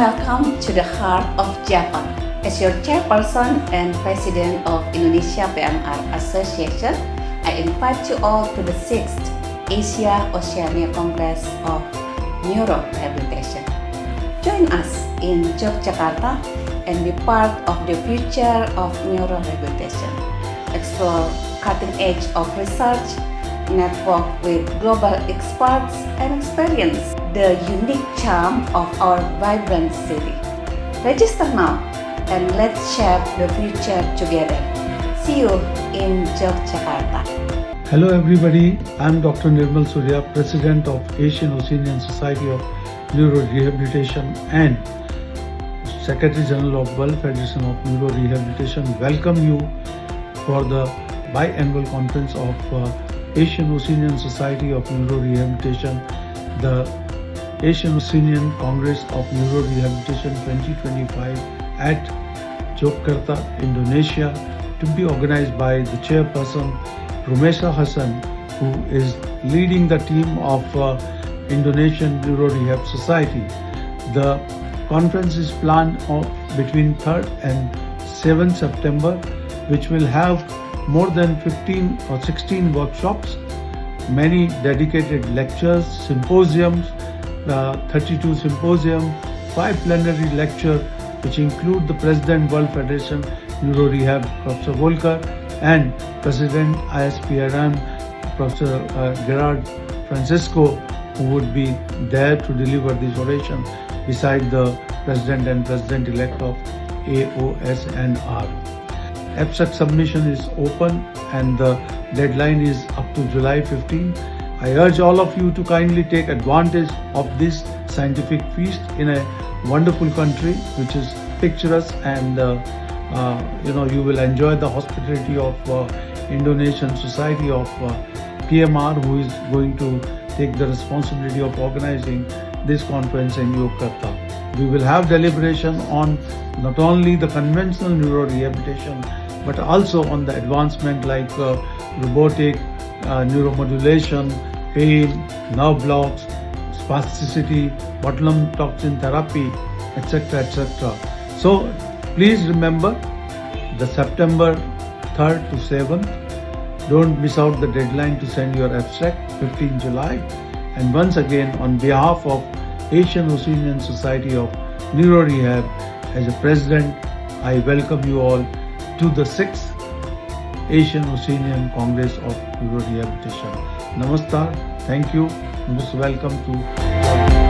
Welcome to the heart of Japan. As your chairperson and president of Indonesia PMR Association, I invite you all to the 6th Asia Oceania Congress of Neurorehabilitation. Join us in Yogyakarta and be part of the future of neurorehabilitation. Explore cutting edge of research, network with global experts, and experience the unique charm of our vibrant city. Register now and let's shape the future together. See you in Yogyakarta. Hello everybody, I'm Dr. Nirmal Surya, President of Asian Oceanian Society of Neurorehabilitation and Secretary General of World Federation of Neurorehabilitation. Welcome you for the biannual conference of Asian Oceanian Society of Neurorehabilitation, the Asian Oceanian Congress of Neurorehabilitation 2025 at Yogyakarta, Indonesia, to be organized by the chairperson Rumesa Hassan, who is leading the team of Indonesian Neurorehab Society. The conference is planned between 3rd and 7th September, which will have more than 15 or 16 workshops, many dedicated lectures, symposiums, 32 symposium, 5 plenary lectures, which include the President World Federation Neurorehab, Professor Volker, and President ISPRM, Professor Gerard Francisco, who would be there to deliver this oration beside the President and President-elect of AOCNR. Abstract submission is open and the deadline is up to July 15. I urge all of you to kindly take advantage of this scientific feast in a wonderful country which is picturesque, and you will enjoy the hospitality of Indonesian Society of PMR, who is going to take the responsibility of organizing this conference in Yogyakarta. We will have deliberation on not only the conventional neurorehabilitation but also on the advancement like robotic, neuromodulation, pain, nerve blocks, spasticity, botulinum toxin therapy, etc. etc. So please remember the September 3rd to 7th. Don't miss out the deadline to send your abstract, 15 July. And once again, on behalf of Asian Oceanian Society of Neurorehab, as a president, I welcome you all to the 6th Asian Oceanian Congress of Neurorehabilitation. Namaskar, thank you, most welcome to all.